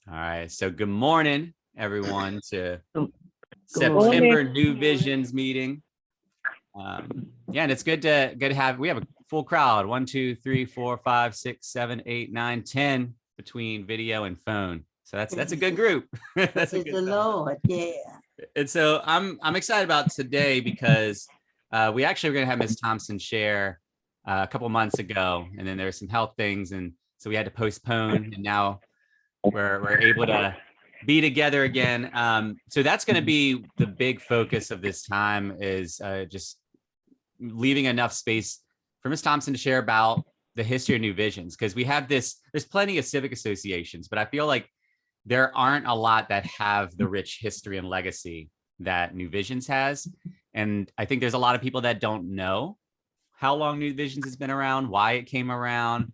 All right. So good morning, everyone, to Good September morning. New Visions meeting. Yeah, and it's good to have. We have a full crowd: 1, 2, 3, 4, 5, 6, 7, 8, 9, 10 between video and phone. So that's a good group. That's a Praise good the size. Lord. Yeah. And so I'm excited about today because we actually were going to have Ms. Thompson share a couple months ago, and then there were some health things, and so we had to postpone. And now we're able to be together again. So that's going to be the big focus of this time, is just leaving enough space for Ms. Thompson to share about the history of New Visions, because we have this. There's plenty of civic associations, but I feel like there aren't a lot that have the rich history and legacy that New Visions has. And I think there's a lot of people that don't know how long New Visions has been around, why it came around,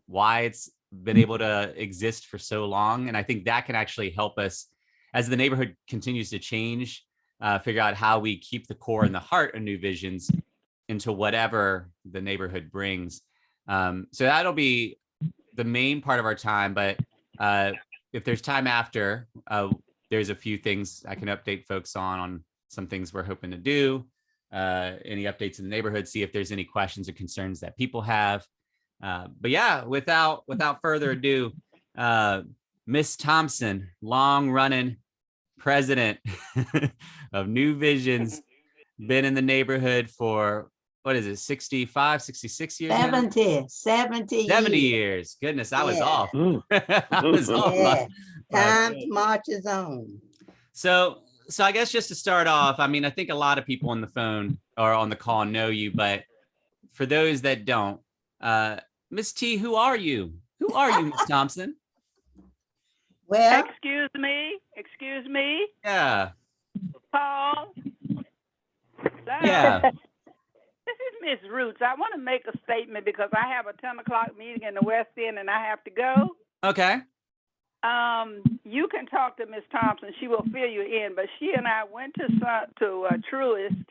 why it's been able to exist for so long. And I think that can actually help us as the neighborhood continues to change, figure out how we keep the core and the heart of New Visions into whatever the neighborhood brings. So that'll be the main part of our time. But if there's time after, there's a few things I can update folks on some things we're hoping to do, any updates in the neighborhood, see if there's any questions or concerns that people have. But yeah, without further ado, Miss Thompson, long running president of New Visions, been in the neighborhood for, what is it, 65, 66 years now? 70 70 years. years. Goodness, I was Yeah. off. I was off. Yeah. Time marches on. So I guess just to start off, I mean, I think a lot of people on the phone or on the call know you, but for those that don't, Miss T, who are you? Who are you, Miss Thompson? Well, Excuse me, Yeah. Paul. Yeah. This is Miss Roots. I want to make a statement because I have a 10 o'clock meeting in the West End and I have to go. Okay. You can talk to Miss Thompson. She will fill you in. But she and I went to Truist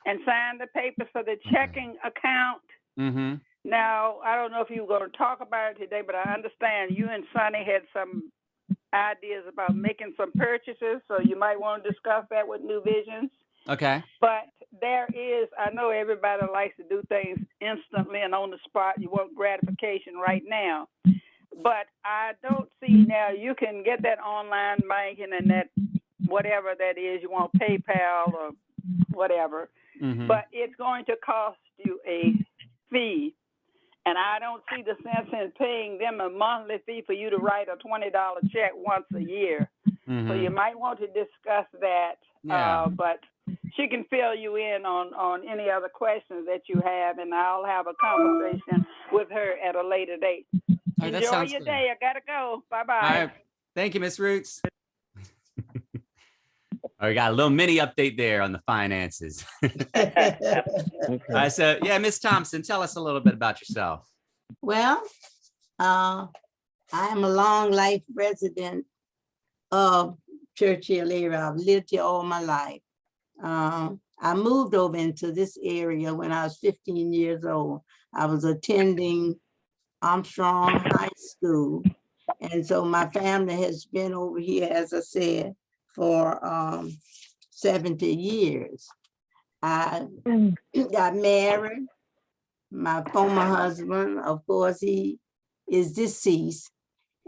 and signed the papers for the checking account. Mm-hmm. Now, I don't know if you were going to talk about it today, but I understand you and Sonny had some ideas about making some purchases, so you might want to discuss that with New Visions. Okay. But there is, I know everybody likes to do things instantly and on the spot. You want gratification right now. But I don't see now, you can get that online banking and that whatever that is, you want PayPal or whatever. Mm-hmm. But it's going to cost you a fee. And I don't see the sense in paying them a monthly fee for you to write a $20 check once a year. Mm-hmm. So you might want to discuss that. Yeah. But she can fill you in on any other questions that you have, and I'll have a conversation with her at a later date. Right, Enjoy your day. I got to go. Bye-bye. All right. Thank you, Miss Roots. We got a little mini update there on the finances. well, All right, so yeah, Miss Thompson, tell us a little bit about yourself. I am a long life resident of Churchill area. I've lived here all my life. I moved over into this area when I was 15 years old. I was attending Armstrong High School. And so my family has been over here, as I said, for 70 years. I got married. My former husband, of course, he is deceased.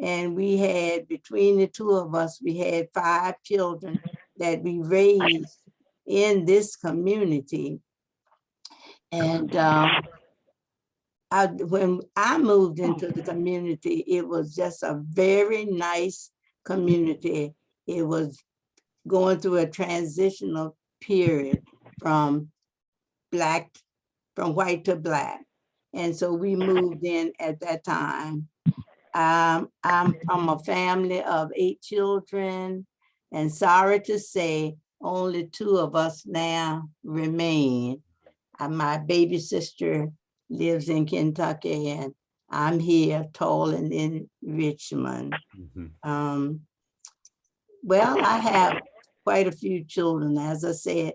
And we had, between the two of us, we had 5 children that we raised in this community. And when I moved into the community, it was just a very nice community. It was going through a transitional period from white to black. And so we moved in at that time. I'm from a family of 8 children, and sorry to say, only 2 of us now remain. My baby sister lives in Kentucky, and I'm here, tolling in Richmond. Mm-hmm. Well, I have quite a few children. As I said,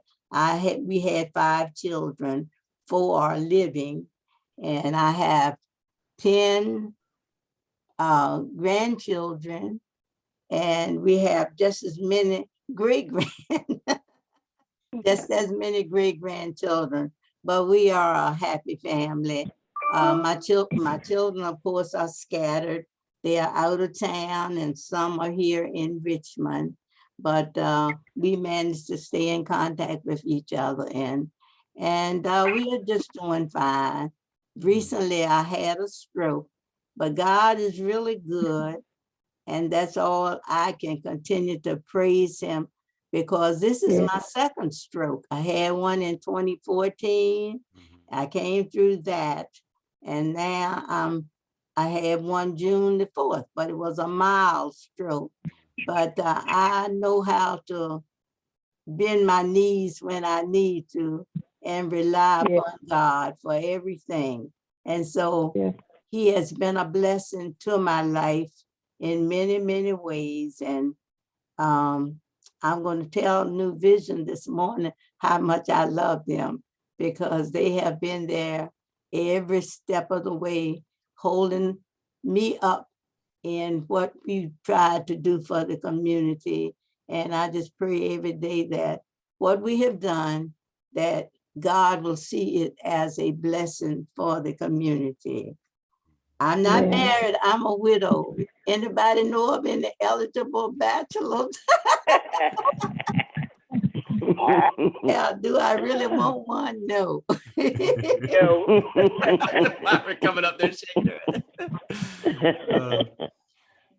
we had 5 children, 4 are living, and I have 10 grandchildren and we have just as many just as many great grandchildren, but we are a happy family. My children, of course, are scattered. They are out of town and some are here in Richmond, but we managed to stay in contact with each other, and we are just doing fine. Recently, I had a stroke, but God is really good. And that's all I can continue to praise him, because this is my second stroke. I had one in 2014. I came through that. And now I had one June the 4th, but it was a mild stroke. But I know how to bend my knees when I need to and rely upon God for everything. And so he has been a blessing to my life in many, many ways. And I'm going to tell New Vision this morning how much I love them, because they have been there every step of the way, holding me up in what we tried to do for the community. And I just pray every day that what we have done, that God will see it as a blessing for the community. I'm not married, I'm a widow. Anybody know of any eligible bachelors? Yeah, do I really want one? No. No. We're coming up there shaking her head.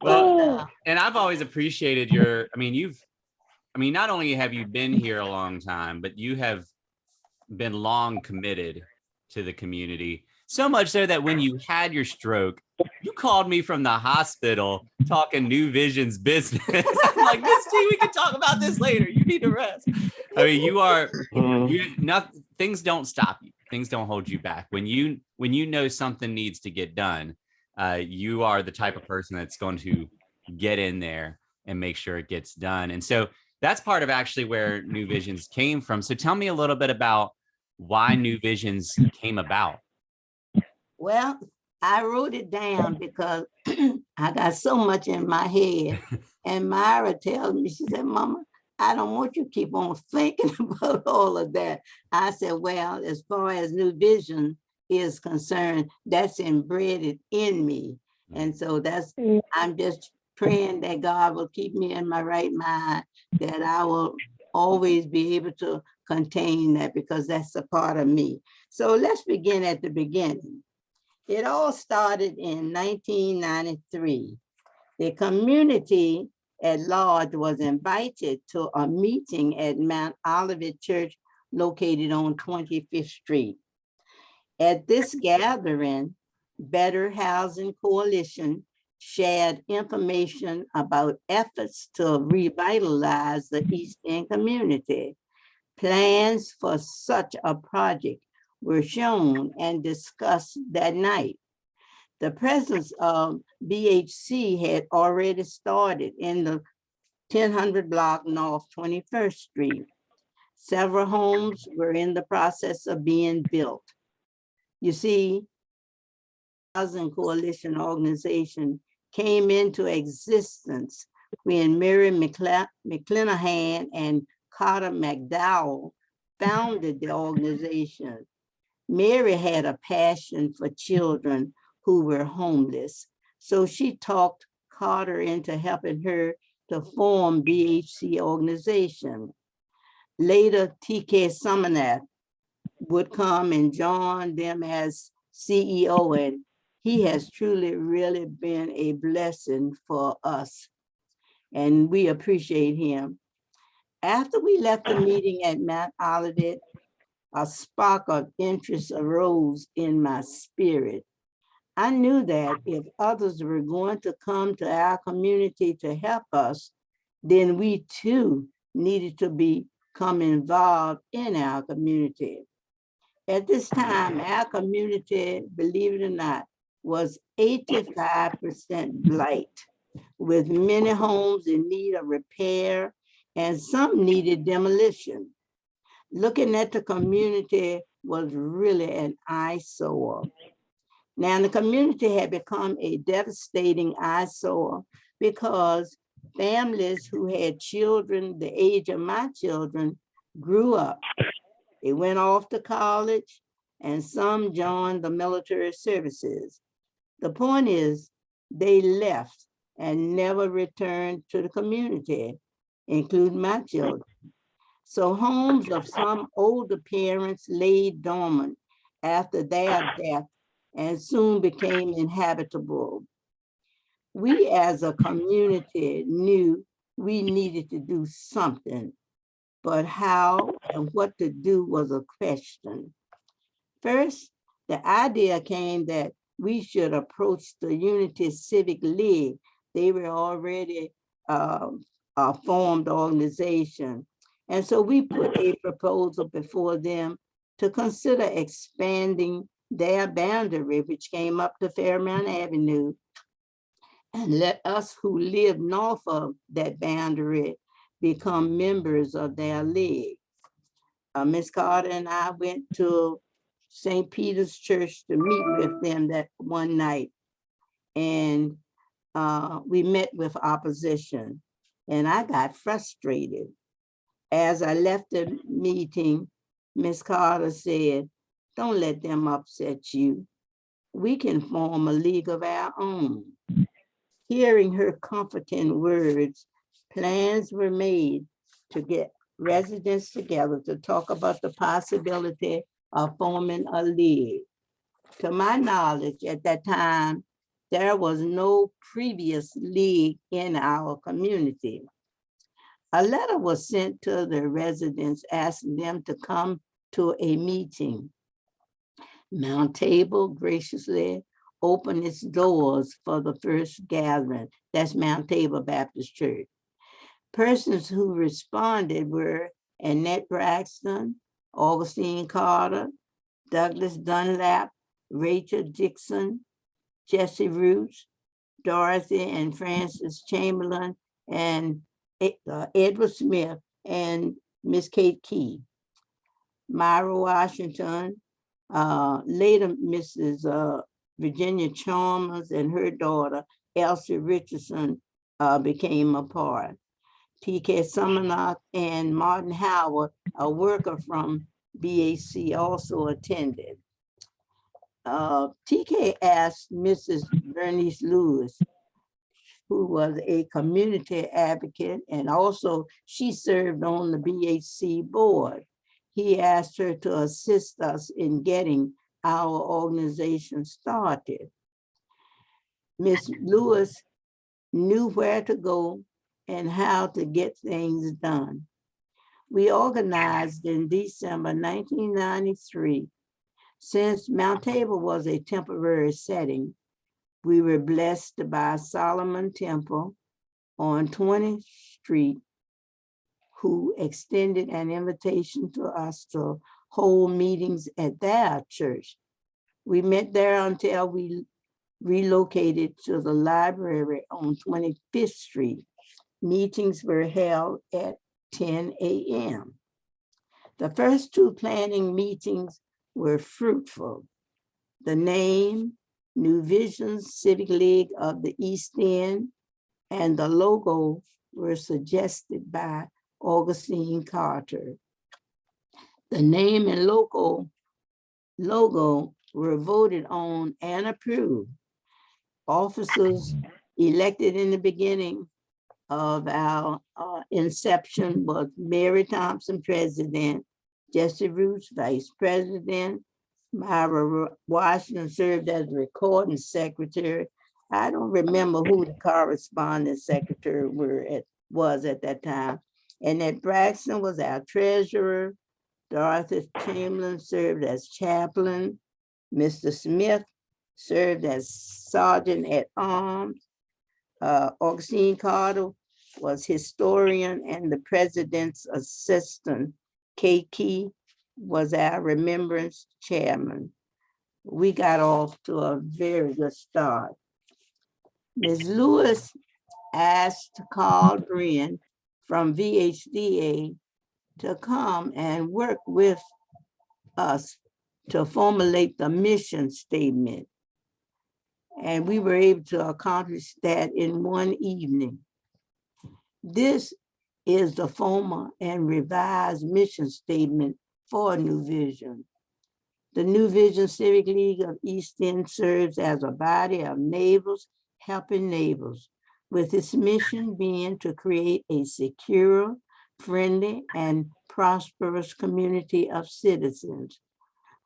Well, and I've always appreciated not only have you been here a long time, but you have been long committed to the community. So much so that when you had your stroke, you called me from the hospital talking New Vision's business. I'm like, Miss T, we can talk about this later. You need to rest. I mean, things don't stop you. Things don't hold you back. When you know something needs to get done, you are the type of person that's going to get in there and make sure it gets done. And so that's part of actually where New Visions came from. So tell me a little bit about why New Visions came about. Well, I wrote it down because I got so much in my head. And Myra tells me, she said, Mama, I don't want you to keep on thinking about all of that. I said, well, as far as New Vision is concerned, that's embedded in me. And so I'm just praying that God will keep me in my right mind, that I will always be able to contain that, because that's a part of me. So let's begin at the beginning. It all started in 1993. The community at large was invited to a meeting at Mount Olivet Church located on 25th Street. At this gathering, Better Housing Coalition shared information about efforts to revitalize the East End community. Plans for such a project were shown and discussed that night. The presence of BHC had already started in the 1000 block North 21st Street. Several homes were in the process of being built. You see, Housing Coalition organization came into existence when Mary McClanahan and Carter McDowell founded the organization. Mary had a passion for children who were homeless, so she talked Carter into helping her to form BHC organization. Later, TK Summernath would come and join them as CEO, and he has truly really been a blessing for us, and we appreciate him. After we left the meeting at Mount Olivet, a spark of interest arose in my spirit. I knew that if others were going to come to our community to help us, then we too needed to become involved in our community. At this time, our community, believe it or not, was 85% blight, with many homes in need of repair and some needed demolition. Looking at the community was really an eyesore. Now, the community had become a devastating eyesore because families who had children the age of my children grew up. They went off to college and some joined the military services. The point is, they left and never returned to the community, including my children. So homes of some older parents lay dormant after their death and soon became inhabitable. We as a community knew we needed to do something, but how and what to do was a question. First, the idea came that we should approach the Unity Civic League. They were already a formed organization. And so we put a proposal before them to consider expanding their boundary, which came up to Fairmount Avenue, and let us who live north of that boundary become members of their league. Ms. Carter and I went to St. Peter's Church to meet with them that one night. And we met with opposition and I got frustrated. As I left the meeting, Ms. Carter said, "Don't let them upset you. We can form a league of our own." Hearing her comforting words, plans were made to get residents together to talk about the possibility of forming a league. To my knowledge, at that time, there was no previous league in our community. A letter was sent to the residents asking them to come to a meeting. Mount Table graciously opened its doors for the first gathering. That's Mount Table Baptist Church. Persons who responded were Annette Braxton, Augustine Carter, Douglas Dunlap, Rachel Dixon, Jesse Roots, Dorothy and Francis Chamberlain, and Edward Smith, and Miss Kate Key. Myra Washington, later Mrs. Virginia Chalmers and her daughter, Elsie Richardson, became a part. T.K. Summernock and Martin Howard, a worker from BAC, also attended. T.K. asked Mrs. Bernice Lewis, who was a community advocate, and also she served on the BAC board. He asked her to assist us in getting our organization started. Ms. Lewis knew where to go and how to get things done. We organized in December 1993. Since Mount Table was a temporary setting, we were blessed by Solomon Temple on 20th Street, who extended an invitation to us to hold meetings at their church. We met there until we relocated to the library on 25th Street. Meetings were held at 10 a.m. The first two planning meetings were fruitful. The name, New Visions Civic League of the East End, and the logo were suggested by Augustine Carter. The name and logo were voted on and approved. Officers elected in the beginning of our inception was Mary Thompson, president, Jesse Roots, vice president, Myra Washington served as recording secretary. I don't remember who the corresponding secretary was at that time. And that Braxton was our treasurer. Dorothy Chamberlain served as chaplain. Mr. Smith served as sergeant at arms. Augustine Carter was historian and the president's assistant. Kate Key was our remembrance chairman. We got off to a very good start. Ms. Lewis asked Carl Brien from VHDA to come and work with us to formulate the mission statement. And we were able to accomplish that in one evening. This is the former and revised mission statement for New Vision. The New Vision Civic League of East End serves as a body of neighbors helping neighbors, with its mission being to create a secure, friendly, and prosperous community of citizens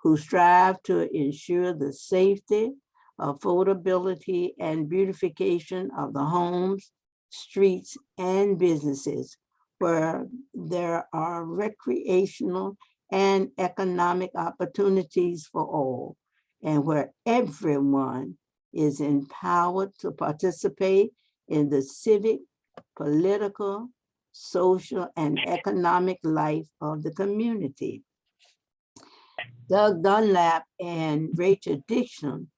who strive to ensure the safety, affordability, and beautification of the homes, streets, and businesses where there are recreational and economic opportunities for all, and where everyone is empowered to participate in the civic, political, social, and economic life of the community. Doug Dunlap and Rachel Dixon,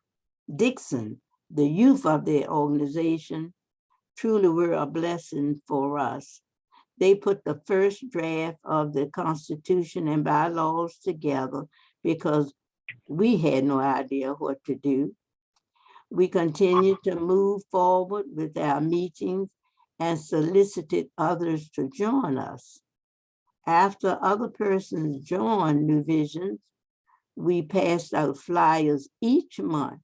the youth of the organization, truly were a blessing for us. They put the first draft of the Constitution and bylaws together because we had no idea what to do. We continued to move forward with our meetings and solicited others to join us. After other persons joined New Visions, we passed out flyers each month,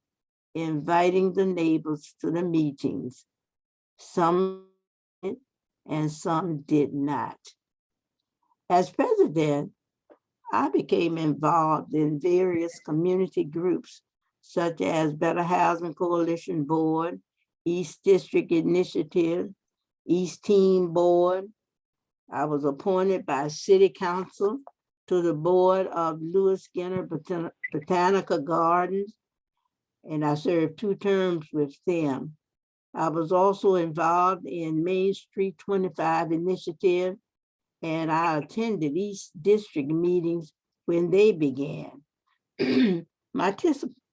inviting the neighbors to the meetings. Some did and some did not. As president, I became involved in various community groups, such as Better Housing Coalition Board, East District Initiative, East Team Board. I was appointed by City Council to the board of Lewis Skinner Botanical Gardens, and I served 2 terms with them. I was also involved in Main Street 25 initiative, and I attended East District meetings when they began. My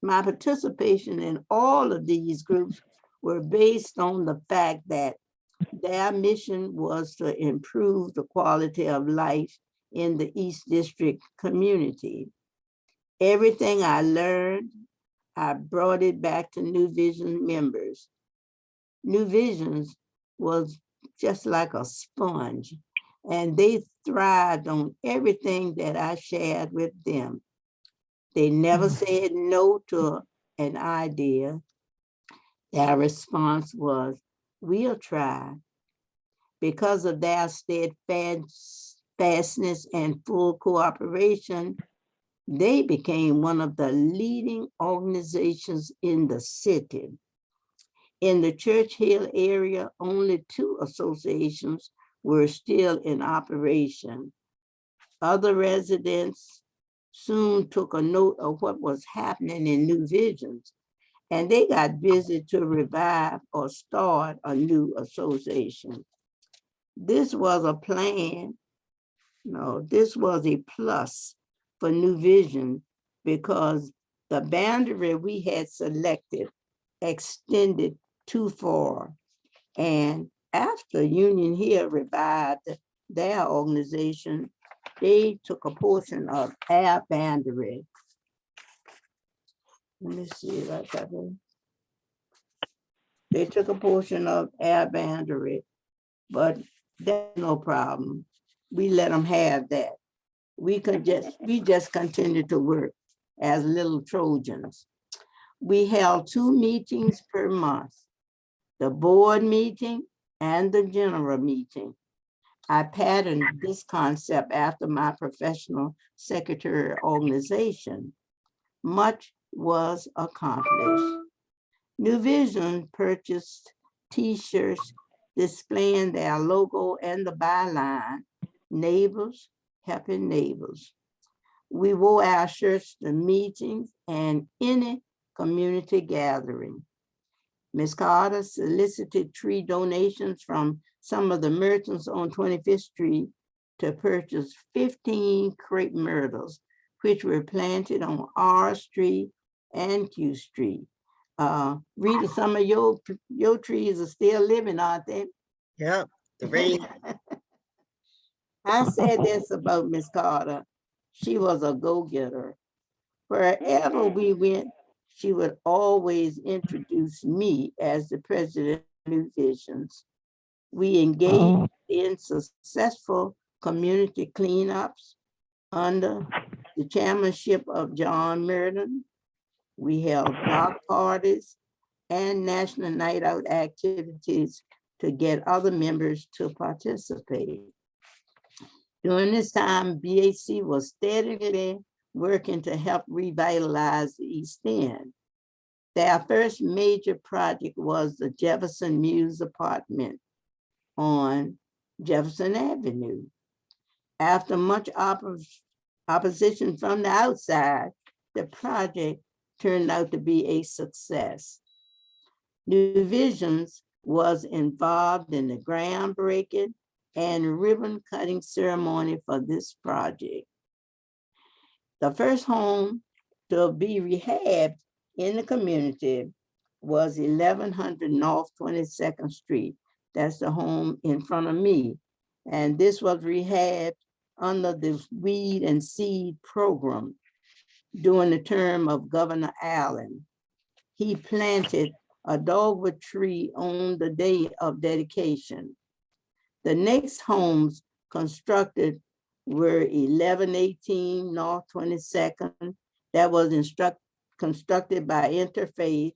participation in all of these groups were based on the fact that their mission was to improve the quality of life in the East District community. Everything I learned, I brought it back to New Vision members. New Visions was just like a sponge, and they thrived on everything that I shared with them. They never said no to an idea. Their response was, we'll try. Because of their steadfastness and full cooperation, they became one of the leading organizations in the city. In the Church Hill area, only 2 associations were still in operation. Other residents soon took a note of what was happening in New Visions, and they got busy to revive or start a new association. This was a plan, no, this was a plus for New Vision because the boundary we had selected extended too far. And after Union Hill revived their organization, they took a portion of our boundary. Let me see if I got it. They took a portion of our boundary, but that's no problem. We let them have that. We just continued to work as little Trojans. We held 2 meetings per month, the board meeting and the general meeting. I patterned this concept after my professional secretary organization. Much was accomplished. New Vision purchased T-shirts displaying their logo and the byline, neighbors helping neighbors. We wore our shirts to meetings and any community gathering. Ms. Carter solicited tree donations from some of the merchants on 25th Street to purchase 15 crepe myrtles, which were planted on R Street and Q Street. Rita, some of your trees are still living, aren't they? Yep, the rain. I said this about Miss Carter. She was a go-getter. Wherever we went, she would always introduce me as the president of New Visions. We engaged in successful community cleanups under the chairmanship of John Merton. We held block parties and national night out activities to get other members to participate. During this time, BAC was steadily working to help revitalize the East End. Their first major project was the Jefferson Muse apartment on Jefferson Avenue. After much opposition from the outside, the project turned out to be a success. New Visions was involved in the groundbreaking and ribbon cutting ceremony for this project. The first home to be rehabbed in the community was 1100 North 22nd Street. That's the home in front of me. And this was rehabbed under the Weed and Seed program during the term of Governor Allen. He planted a dogwood tree on the day of dedication. The next homes constructed were 1118 North 22nd, that was constructed by Interfaith,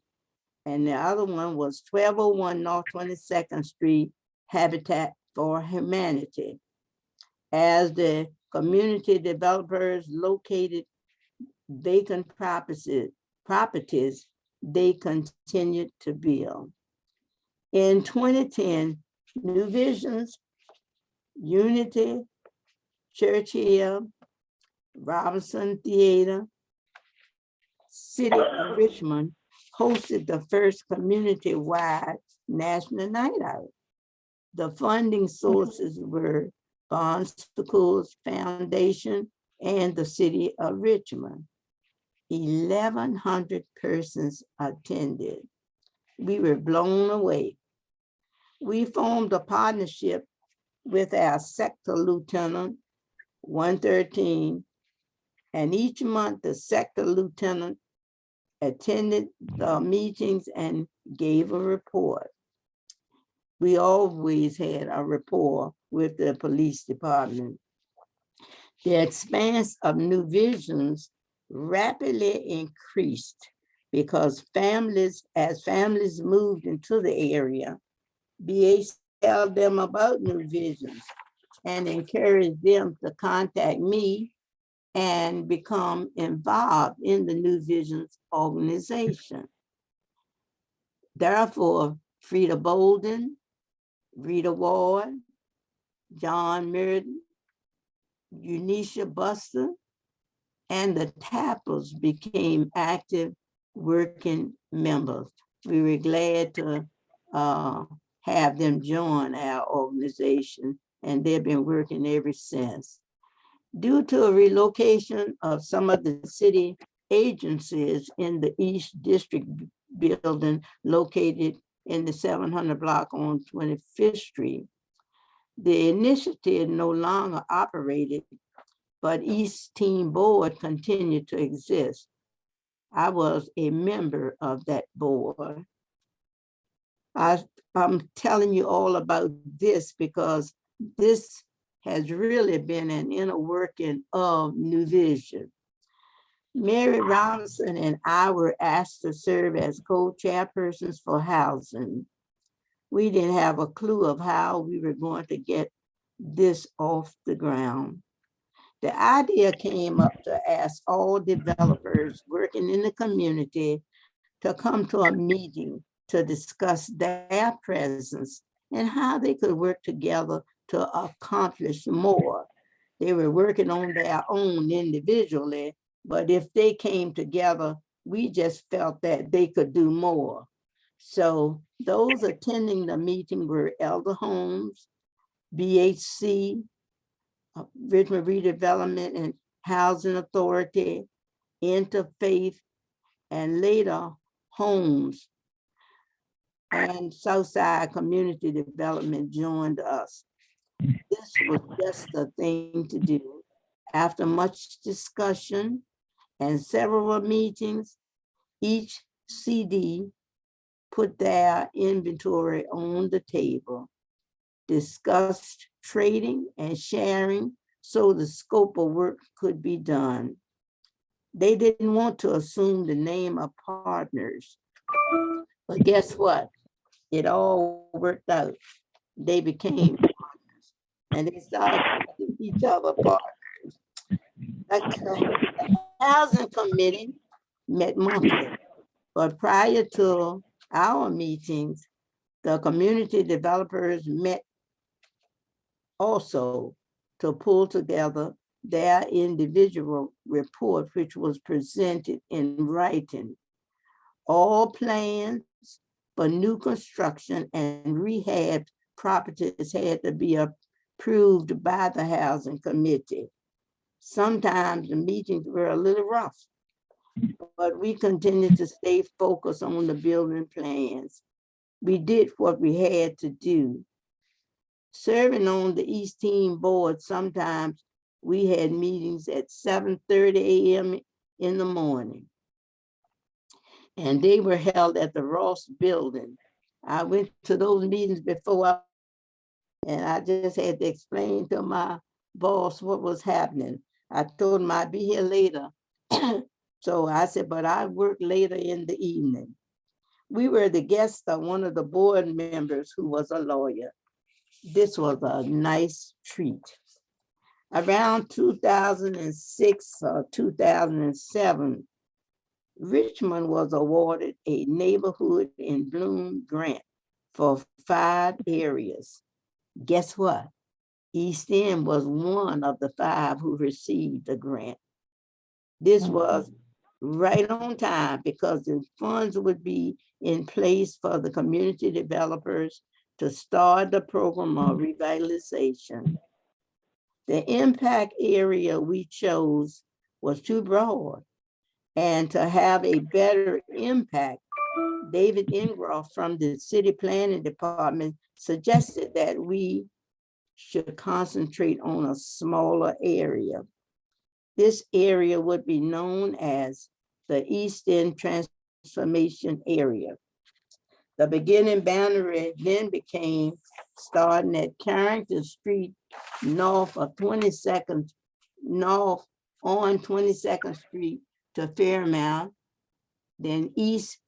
and the other one was 1201 North 22nd Street, Habitat for Humanity. As the community developers located vacant properties, they continued to build. In 2010, New Visions, Unity, Churchill, Robinson Theater, City of Richmond hosted the first community-wide national night out. The funding sources were Barnstable Foundation and the City of Richmond. 1,100 persons attended. We were blown away. We formed a partnership with our sector lieutenant, 113, and each month the sector lieutenant attended the meetings and gave a report. We always had a rapport with the police department. The expanse of New Visions rapidly increased because as families moved into the area, BAC told them about New Visions and encouraged them to contact me and become involved in the New Visions organization. Therefore, Frida Bolden, Rita Ward, John Merton, Unisha Buster, and the Tappers became active working members. We were glad to have them join our organization, and they've been working ever since. Due to a relocation of some of the city agencies in the East District building located in the 700 block on 25th Street, the initiative no longer operated, but East Team Board continued to exist. I was a member of that board. I'm telling you all about this because this has really been an inner working of New Vision. Mary Robinson and I were asked to serve as co-chairpersons for housing. We didn't have a clue of how we were going to get this off the ground. The idea came up to ask all developers working in the community to come to a meeting to discuss their presence and how they could work together to accomplish more. They were working on their own individually, but if they came together, we just felt that they could do more. So those attending the meeting were Elder Homes, BHC, Richmond Redevelopment and Housing Authority, Interfaith, and later Homes and Southside Community Development joined us. This was just the thing to do. After much discussion and several meetings, each CD put their inventory on the table. discussed trading and sharing so the scope of work could be done. They didn't want to assume the name of partners, but guess what? It all worked out. They became partners and they started calling each other partners. The housing committee met monthly, but prior to our meetings, the community developers met also to pull together their individual report, which was presented in writing. All plans for new construction and rehab properties had to be approved by the housing committee. Sometimes the meetings were a little rough, but we continued to stay focused on the building plans. We did what we had to do. Serving on the East Team board, sometimes we had meetings at 7:30 a.m. in the morning. And they were held at the Ross building. I went to those meetings before, and I just had to explain to my boss what was happening. I told him I'd be here later. So I said, but I work later in the evening. We were the guests of one of the board members who was a lawyer. This was a nice treat. Around 2006 or 2007, Richmond was awarded a Neighborhood in Bloom grant for 5 areas. Guess what? East End was one of the 5 who received the grant. This was right on time because the funds would be in place for the community developers to start the program of revitalization. The impact area we chose was too broad, and to have a better impact, David Ingroff from the City Planning Department suggested that we should concentrate on a smaller area. This area would be known as the East End Transformation Area. The beginning boundary then became starting at Carrington Street north of 22nd, north on 22nd Street to Fairmount, then east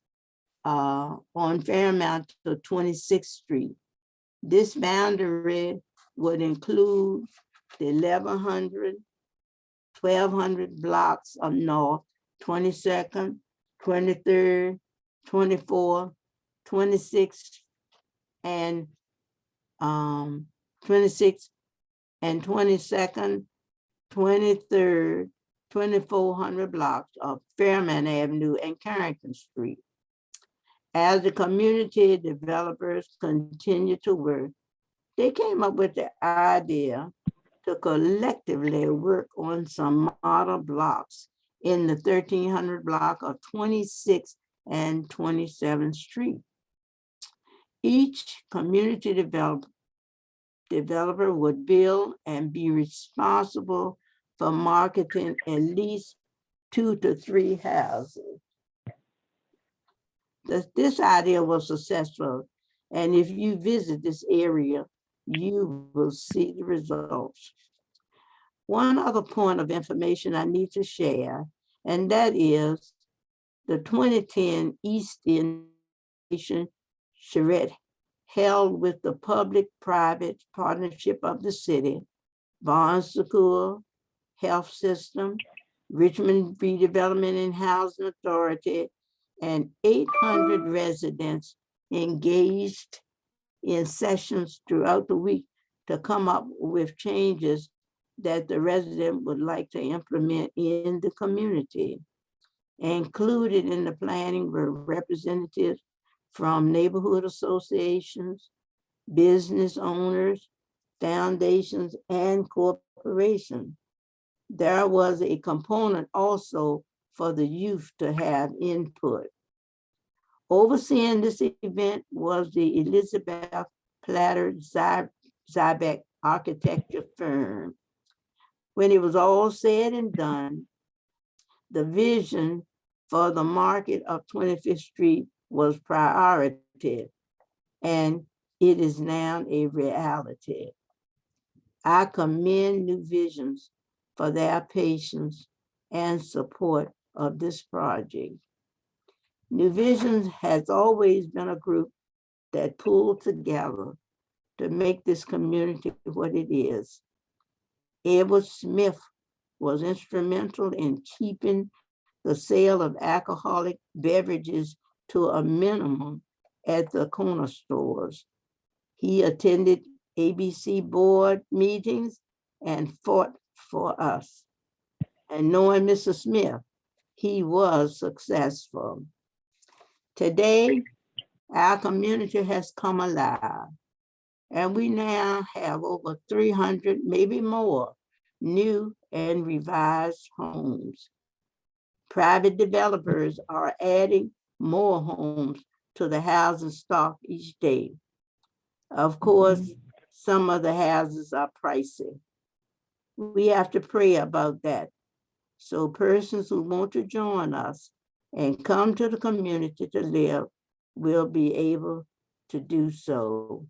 on Fairmount to 26th Street. This boundary would include the 1200 blocks of north, 22nd, 23rd, 24th, 26th, and 26th and 22nd, 23rd, 2400 blocks of Fairmount Avenue and Carrington Street. As the community developers continued to work, they came up with the idea to collectively work on some model blocks in the 1300 block of 26th and 27th Street. Each community developer would build and be responsible for marketing at least 2 to 3 houses. This idea was successful, and if you visit this area, you will see the results. One other point of information I need to share, and that is the 2010 East End charrette held with the public-private partnership of the city, Barnes School, Health System, Richmond Redevelopment and Housing Authority, and 800 residents engaged in sessions throughout the week to come up with changes that the resident would like to implement in the community. Included in the planning were representatives from neighborhood associations, business owners, foundations, and corporations. There was a component also for the youth to have input. Overseeing this event was the Elizabeth Platter Zybeck architecture firm. When it was all said and done, the vision for the market of 25th Street was priority, and It is now a reality. I commend New Visions for their patience and support of this project. New Visions has always been a group that pulled together to make this community what it is. Edward Smith was instrumental in keeping the sale of alcoholic beverages to a minimum at the corner stores. He attended ABC board meetings and fought for us. And knowing Mr. Smith, he was successful. Today, our community has come alive, and we now have over 300, maybe more, new and revised homes. Private developers are adding more homes to the housing stock each day. Of course, some of the houses are pricey. We have to pray about that. So persons who want to join us and come to the community to live will be able to do so.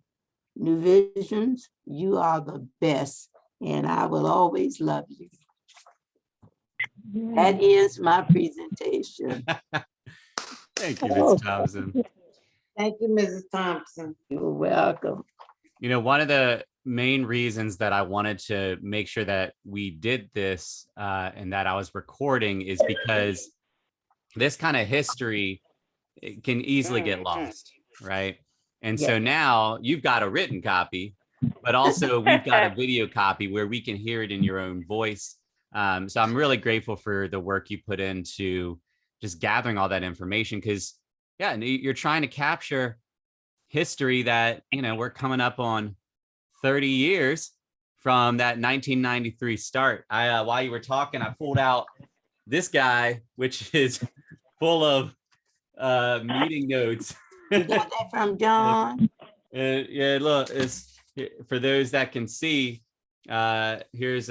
New Visions, you are the best, and I will always love you. That is my presentation. Thank you, Ms. Thompson. Thank you, Mrs. Thompson. You're welcome. You know, one of the main reasons that I wanted to make sure that we did this and that I was recording is because this kind of history, it can easily get lost, right? And so now you've got a written copy, but also we've got a video copy where we can hear it in your own voice. So I'm really grateful for the work you put into just gathering all that information, because yeah, you're trying to capture history that, you know, we're coming up on 30 years from that 1993 start. While you were talking, I pulled out this guy, which is full of meeting notes. You got that from John? Yeah, look, it's for those that can see. Here's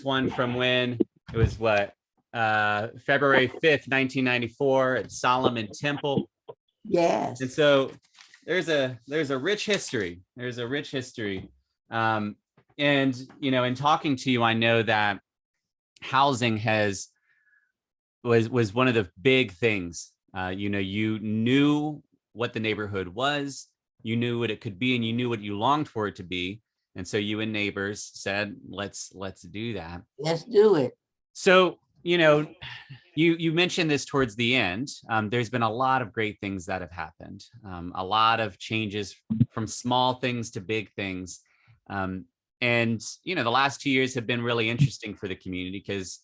one from when it was what February 5th, 1994 at Solomon Temple. Yes. And so there's a rich history. There's a rich history. And you know, in talking to you, I know that housing was one of the big things. You know, you knew what the neighborhood was, you knew what it could be, and you knew what you longed for it to be. And so you and neighbors said, let's do that. Let's do it. So, you know, you mentioned this towards the end. There's been a lot of great things that have happened, a lot of changes from small things to big things. And, you know, the last 2 years have been really interesting for the community because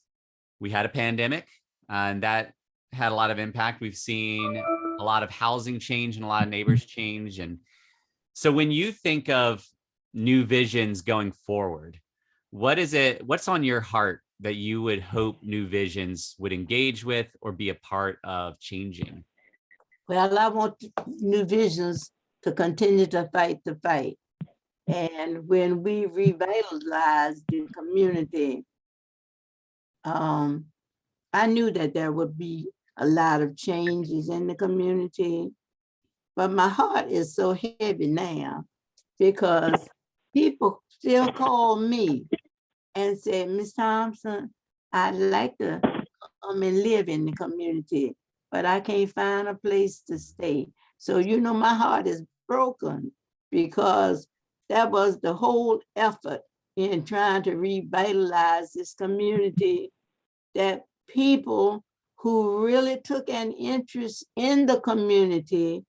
we had a pandemic and that had a lot of impact. We've seen a lot of housing change and a lot of neighbors change. And so when you think of New Visions going forward, what's on your heart that you would hope New Visions would engage with or be a part of changing? Well, I want New Visions to continue to fight the fight. And when we revitalize the community, I knew that there would be a lot of changes in the community, but my heart is so heavy now because people still call me and say, Ms. Thompson, I'd like to come and live in the community, but I can't find a place to stay. So, you know, my heart is broken because that was the whole effort in trying to revitalize this community, that people who really took an interest in the community,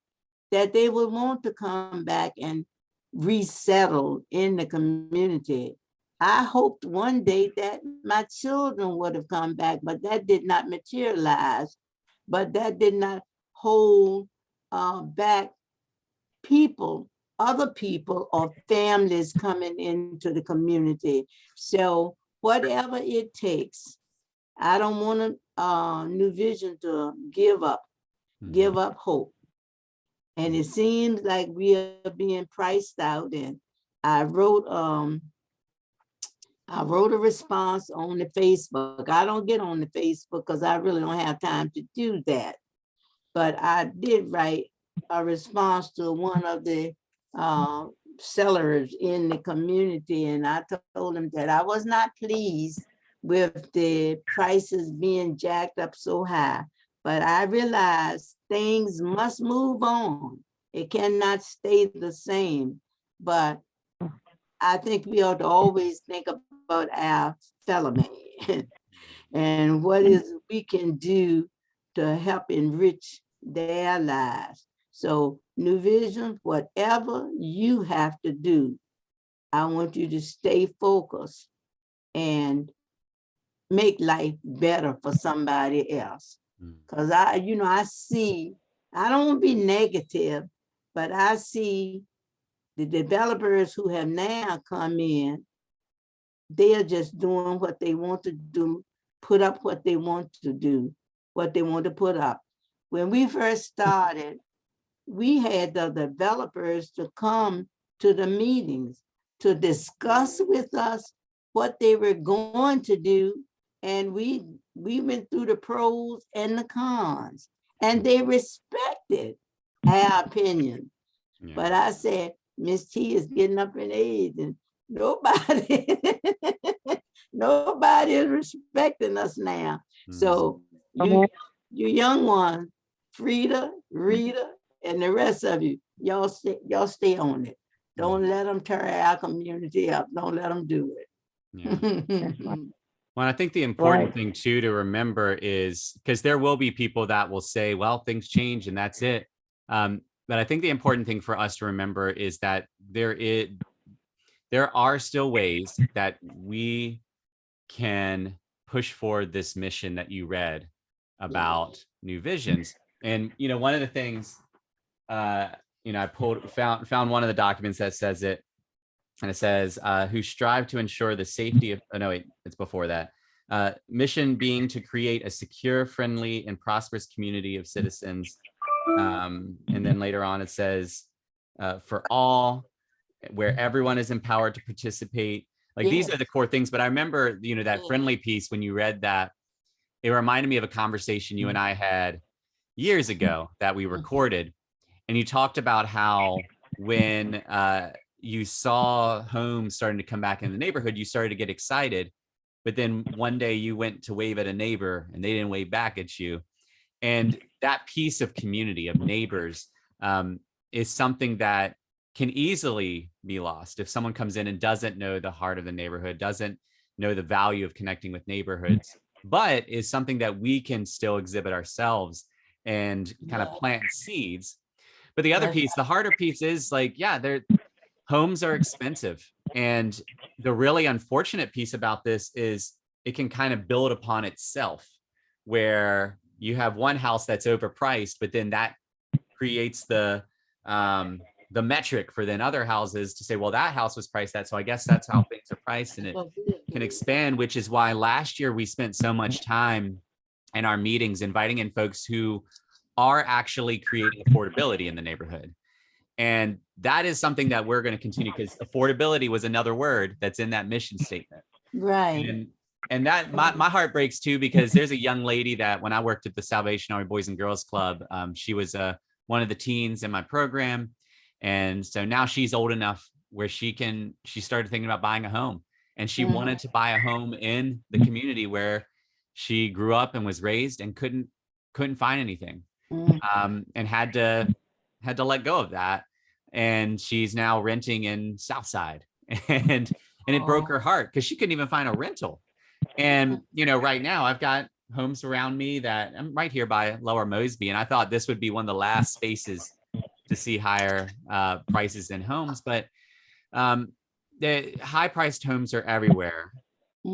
that they would want to come back and resettle in the community. I hoped one day that my children would have come back, but that did not materialize. But that did not hold back people, other people or families coming into the community. So whatever it takes, I don't want New Vision to give up hope. And it seems like we are being priced out. And I wrote a response on the Facebook. I don't get on the Facebook because I really don't have time to do that. But I did write a response to one of the sellers in the community, and I told him that I was not pleased with the prices being jacked up so high, but I realized things must move on. It cannot stay the same, but I think we ought to always think about our fellow man and what is we can do to help enrich their lives. So New Vision, whatever you have to do, I want you to stay focused and make life better for somebody else. Because I see, I don't want to be negative, but I see the developers who have now come in, they are just doing what they want to do, put up what they want to do, what they want to put up. When we first started, we had the developers to come to the meetings to discuss with us what they were going to do. And we went through the pros and the cons, and they respected our opinion. Yeah. But I said, Miss T is getting up in age and nobody, nobody is respecting us now. So you young ones, Frida, Rita, and the rest of you, y'all stay on it. Don't let them tear our community up. Don't let them do it. Yeah. Well, I think the important thing too to remember is, because there will be people that will say, well, things change and that's it. But I think the important thing for us to remember is that there are still ways that we can push forward this mission that you read about New Visions. And, one of the things, I found one of the documents that says it, and it says, who strive to ensure the safety of, oh no, wait, it's before that. Mission being to create a secure, friendly, and prosperous community of citizens. And then later on, it says, for all, where everyone is empowered to participate. Like these are the core things. But I remember, that friendly piece, when you read that, it reminded me of a conversation you and I had years ago that we recorded. And you talked about how when you saw homes starting to come back in the neighborhood, you started to get excited. But then one day you went to wave at a neighbor and they didn't wave back at you. And that piece of community, of neighbors, is something that can easily be lost if someone comes in and doesn't know the heart of the neighborhood, doesn't know the value of connecting with neighborhoods, but is something that we can still exhibit ourselves and kind of plant seeds. But the other piece, the harder piece is like, homes are expensive. And the really unfortunate piece about this is it can kind of build upon itself, where you have one house that's overpriced, but then that creates the metric for then other houses to say, well, that house was priced that, so I guess that's how things are priced, and it can expand, which is why last year we spent so much time in our meetings inviting in folks who are actually creating affordability in the neighborhood. And that is something that we're going to continue, because affordability was another word that's in that mission statement. Right. And that my heart breaks too, because there's a young lady that when I worked at the Salvation Army Boys and Girls Club, she was one of the teens in my program. And so now she's old enough where she started thinking about buying a home, and she wanted to buy a home in the community where she grew up and was raised, and couldn't find anything, and had to let go of that. And she's now renting in Southside, and it broke her heart because she couldn't even find a rental. And, right now I've got homes around me that I'm right here by Lower Mosby. And I thought this would be one of the last spaces to see higher prices in homes, but the high priced homes are everywhere,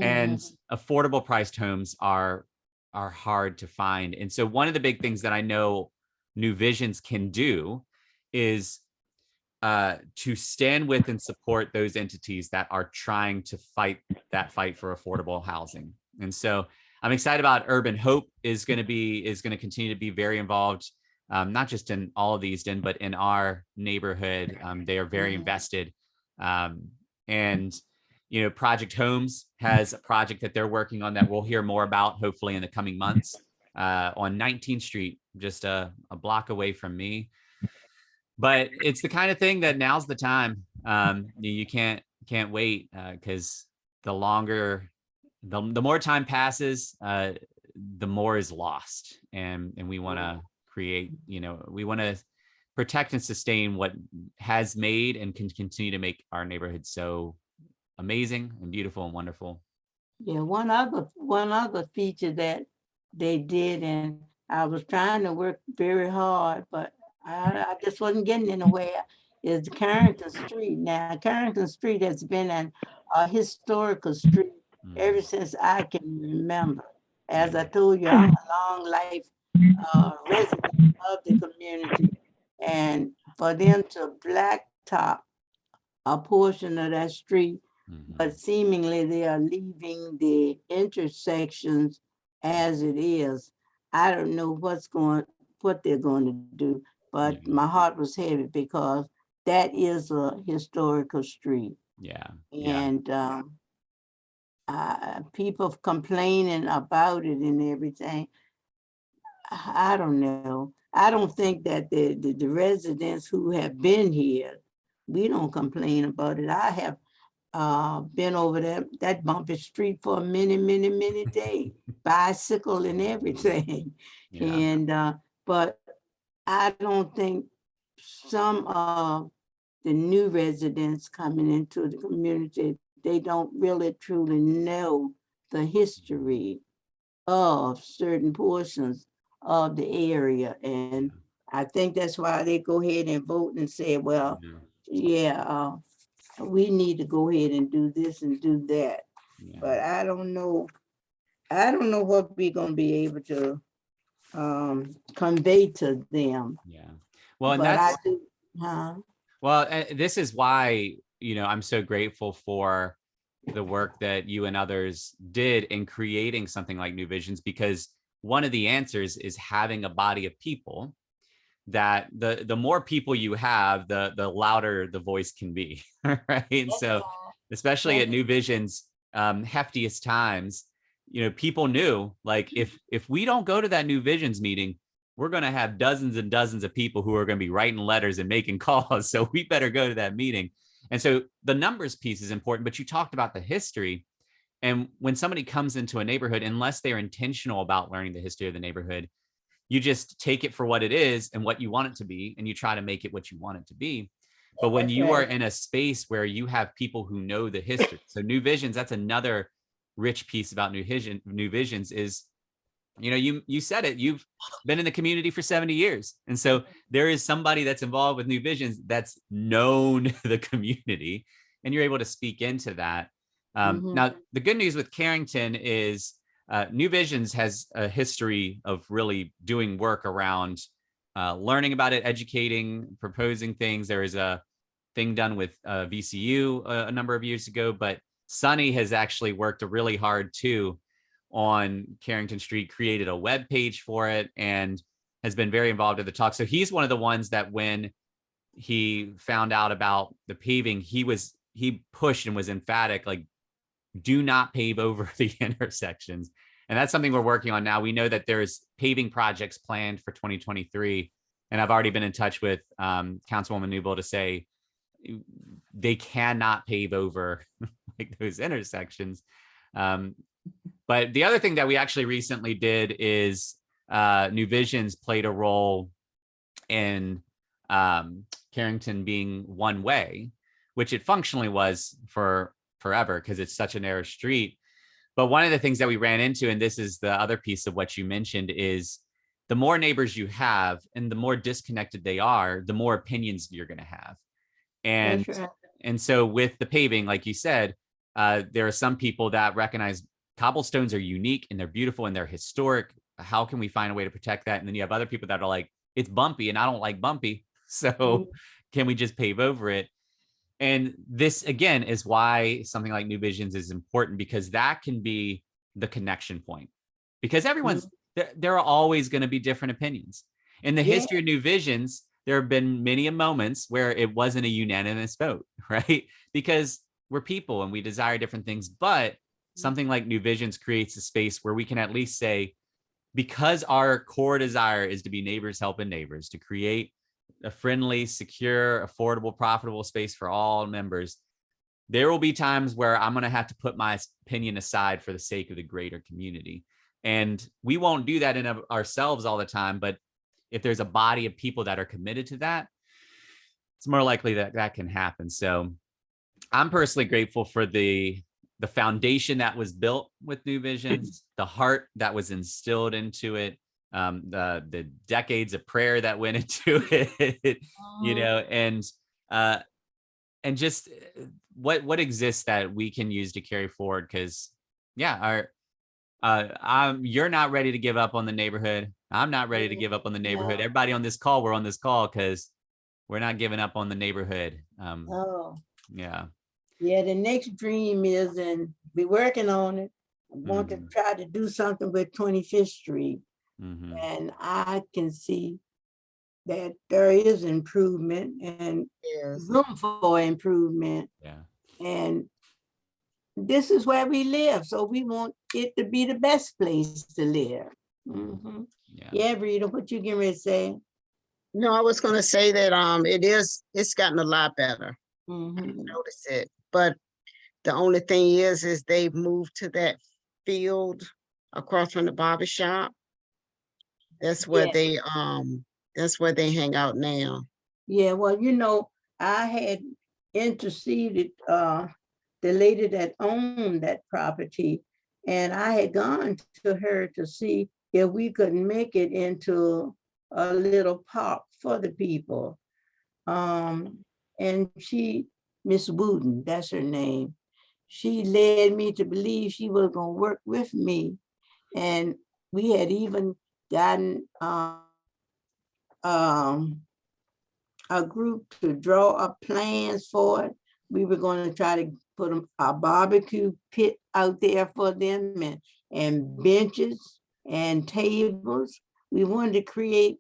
and affordable priced homes are hard to find. And so one of the big things that I know New Visions can do is to stand with and support those entities that are trying to fight for affordable housing. And so I'm excited about Urban Hope is going to continue to be very involved, not just in all of Easton, but in our neighborhood. They are very invested. And, Project Homes has a project that they're working on that we'll hear more about hopefully in the coming months, on 19th Street, just a block away from me. but it's the kind of thing that now's the time. You can't wait, because the longer, the more time passes, the more is lost, and we want to create, we want to protect and sustain what has made and can continue to make our neighborhood so amazing and beautiful and wonderful. Yeah, one other feature that they did, and I was trying to work very hard, but I just wasn't getting anywhere, is Carrington Street. Now, Carrington Street has been a historical street ever since I can remember. As I told you, I'm a long life resident of the community, and for them to blacktop a portion of that street, but seemingly they are leaving the intersections as it is. I don't know what they're going to do, but my heart was heavy because that is a historical street. Yeah. And people complaining about it and everything. I don't know. I don't think that the residents who have been here, we don't complain about it. I have been over that bumpy street for many days, bicycle and everything. Yeah. And but I don't think some of the new residents coming into the community, they don't really truly know the history of certain portions of the area. And I think that's why they go ahead and vote and say, well, yeah, we need to go ahead and do this and do that. But I don't know what we're gonna be able to convey to them. Yeah. Well, and But that's, well, this is why, I'm so grateful for the work that you and others did in creating something like New Visions, because one of the answers is having a body of people that the more people you have, the louder the voice can be, right? And so, especially at New Visions, heftiest times, people knew, like, if we don't go to that New Visions meeting, we're going to have dozens and dozens of people who are going to be writing letters and making calls. So we better go to that meeting. And so the numbers piece is important, but you talked about the history. And when somebody comes into a neighborhood, unless they're intentional about learning the history of the neighborhood, you just take it for what it is and what you want it to be, and you try to make it what you want it to be. But when you are in a space where you have people who know the history, so New Visions, that's another rich piece about New Visions is, you said it, you've been in the community for 70 years. And so there is somebody that's involved with New Visions that's known the community, and you're able to speak into that. Now, the good news with Carrington is New Visions has a history of really doing work around learning about it, educating, proposing things. There is a thing done with VCU a number of years ago, but Sonny has actually worked really hard too on Carrington Street, created a web page for it, and has been very involved in the talk. So he's one of the ones that when he found out about the paving, he pushed and was emphatic, like, do not pave over the intersections. And that's something we're working on now. We know that there's paving projects planned for 2023. And I've already been in touch with Councilwoman Newble to say they cannot pave over like those intersections. But the other thing that we actually recently did is New Visions played a role in Carrington being one way, which it functionally was for forever because it's such a narrow street. But one of the things that we ran into, and this is the other piece of what you mentioned, is the more neighbors you have and the more disconnected they are, the more opinions you're going to have. And so with the paving, like you said, there are some people that recognize cobblestones are unique and they're beautiful and they're historic. How can we find a way to protect that? And then you have other people that are like, it's bumpy and I don't like bumpy. So can we just pave over it? And this, again, is why something like New Visions is important, because that can be the connection point. Because everyone's, there are always going to be different opinions. In the history of New Visions, there have been many moments where it wasn't a unanimous vote, right? Because we're people and we desire different things. But something like New Visions creates a space where we can at least say, because our core desire is to be neighbors helping neighbors, to create a friendly, secure, affordable, profitable space for all members, there will be times where I'm going to have to put my opinion aside for the sake of the greater community. And we won't do that in ourselves all the time. But if there's a body of people that are committed to that, it's more likely that that can happen. So I'm personally grateful for the foundation that was built with New Visions, the heart that was instilled into it, the decades of prayer that went into it, you know, and just what exists that we can use to carry forward. Because yeah, you're not ready to give up on the neighborhood. I'm not ready to give up on the neighborhood. No. Everybody on this call, we're on this call because we're not giving up on the neighborhood. Oh, Yeah. yeah, the next dream is, and be working on it. I want to try to do something with 25th Street. And I can see that there is improvement and room for improvement. Yeah. And this is where we live. So we want it to be the best place to live. Yeah. Yeah, Rita, what you getting ready to say? No, I was gonna say that it's gotten a lot better. I noticed it. But the only thing is they've moved to that field across from the barber shop. That's where they hang out now. Yeah, well, you know, I had interceded the lady that owned that property, and I had gone to her to see if we could make it into a little park for the people. And she, Miss Wooten, that's her name, she led me to believe she was going to work with me. And we had even gotten a group to draw up plans for it. We were going to try to put a barbecue pit out there for them, and benches and tables. We wanted to create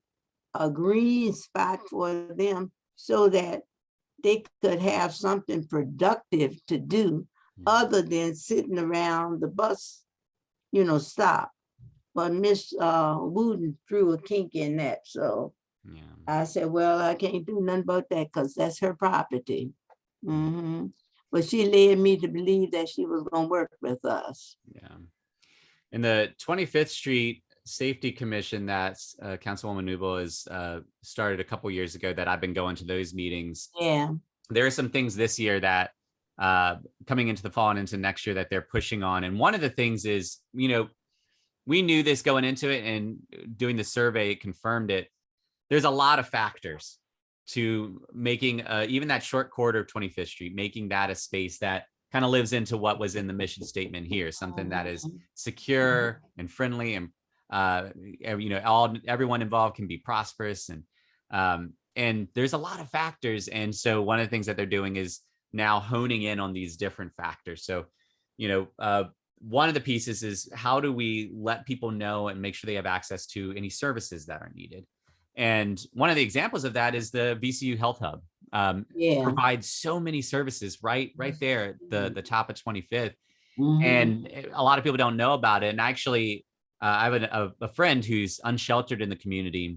a green spot for them so that they could have something productive to do other than sitting around the bus, you know, stop. But Miss Wooten threw a kink in that. So Yeah. I said, well, I can't do nothing about that because that's her property. But she led me to believe that she was going to work with us. Yeah. In the 25th Street Safety Commission that Councilwoman Newble has started a couple years ago, that I've been going to those meetings. Yeah. There are some things this year that coming into the fall and into next year that they're pushing on. And one of the things is, you know, we knew this going into it, and doing the survey confirmed it. There's a lot of factors to making even that short corridor of 25th Street, making that a space that kind of lives into what was in the mission statement here, something that is secure and friendly, and you know, everyone involved can be prosperous, and there's a lot of factors. And so one of the things that they're doing is now honing in on these different factors. So, you know, one of the pieces is, how do we let people know and make sure they have access to any services that are needed? And one of the examples of that is the VCU Health Hub. Provides so many services right there at the top of 25th. And a lot of people don't know about it. And actually, I have a friend who's unsheltered in the community,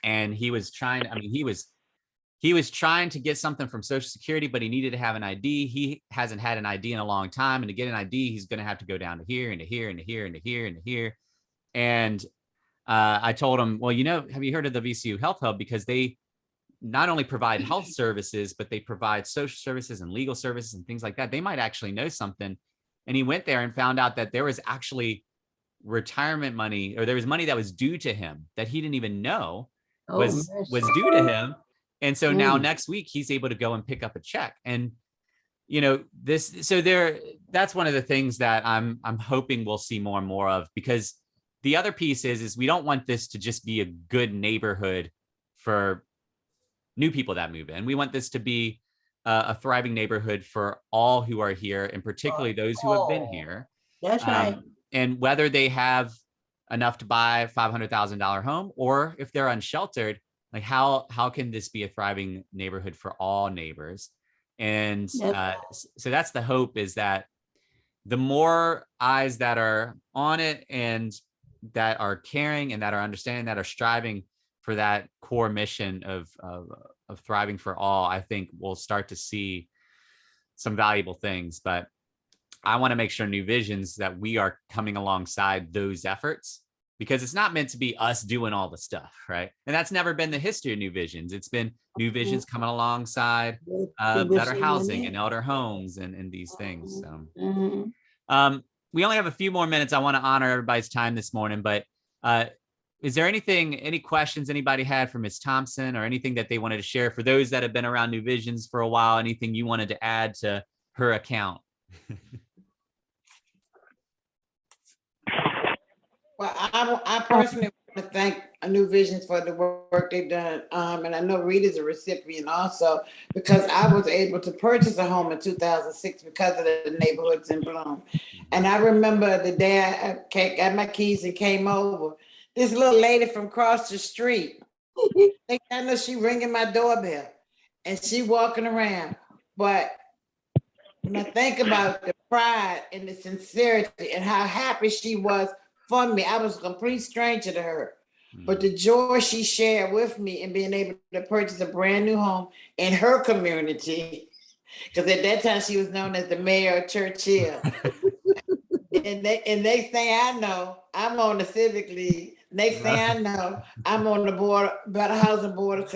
and he was trying, he was trying to get something from Social Security, but he needed to have an ID. He hasn't had an ID in a long time. And to get an ID, he's going to have to go down to here and to here and to here and to here and to here. And I told him, well, you know, have you heard of the VCU Health Hub? Because they not only provide health services, but they provide social services and legal services and things like that. They might actually know something. And he went there and found out that there was actually retirement money, or there was money that was due to him that he didn't even know was due to him. And so now next week he's able to go and pick up a check. And, you know, that's one of the things that I'm hoping we'll see more and more of, because the other piece is we don't want this to just be a good neighborhood for new people that move in. We want this to be a thriving neighborhood for all who are here, and particularly those who have been here. That's right. And whether they have enough to buy a $500,000 home, or if they're unsheltered, like how can this be a thriving neighborhood for all neighbors? And so that's the hope, is that the more eyes that are on it, and that are caring, and that are understanding, that are striving for that core mission of thriving for all, I think we'll start to see some valuable things. But I want to make sure New Visions that we are coming alongside those efforts, because it's not meant to be us doing all the stuff, right? And that's never been the history of New Visions. It's been New Visions coming alongside better housing and elder homes and these things. So, we only have a few more minutes. I want to honor everybody's time this morning, but is there any questions anybody had for Ms. Thompson, or anything that they wanted to share for those that have been around New Visions for a while? Anything you wanted to add to her account? Well, I personally want to thank New Visions for the work they've done. And I know Rita's a recipient also, because I was able to purchase a home in 2006 because of the neighborhoods in Bloom. And I remember the day I got my keys and came over, this little lady from across the street, I know she ringing my doorbell and she walking around. But when I think about the pride and the sincerity and how happy she was for me, I was a complete stranger to her. But the joy she shared with me in being able to purchase a brand new home in her community, because at that time she was known as the mayor of Churchill. and next thing I know, I'm on the Civic League. Next thing I know, I'm on the board, Better Housing Board of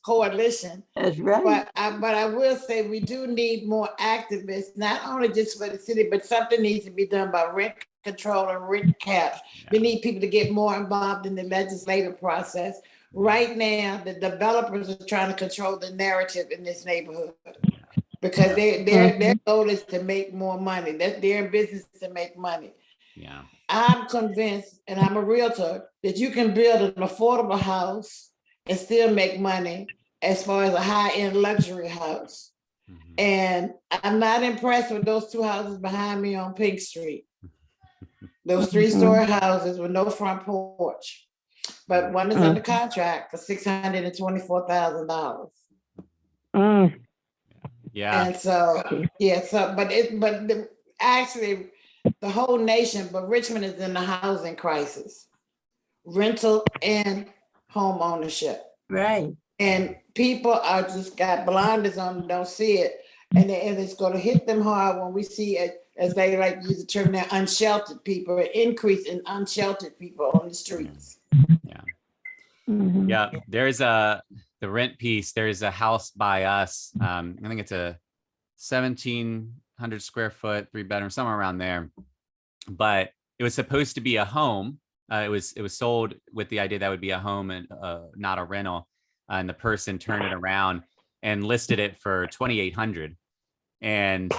Coalition. That's right. But I will say we do need more activists, not only just for the city, but something needs to be done by rent control and rent caps. We need people to get more involved in the legislative process. Right now, the developers are trying to control the narrative in this neighborhood, because their goal is to make more money. They're in business to make money. Yeah. I'm convinced, and I'm a realtor, that you can build an affordable house and still make money as far as a high-end luxury house. And I'm not impressed with those two houses behind me on Pink Street. Those 3-story houses with no front porch. But one is under contract for $624,000. Yeah. And so, actually, the whole nation, but Richmond is in the housing crisis, rental and home ownership. Right. And people are just got blinders on, don't see it. And it's going to hit them hard when we see it, as they like to use the term now, unsheltered people, an increase in unsheltered people on the streets. Yeah. Yeah. There's the rent piece. There's a house by us. I think it's a 1,700 square foot, 3-bedroom, somewhere around there. But it was supposed to be a home. It was sold with the idea that would be a home and not a rental. And the person turned it around and listed it for 2,800. And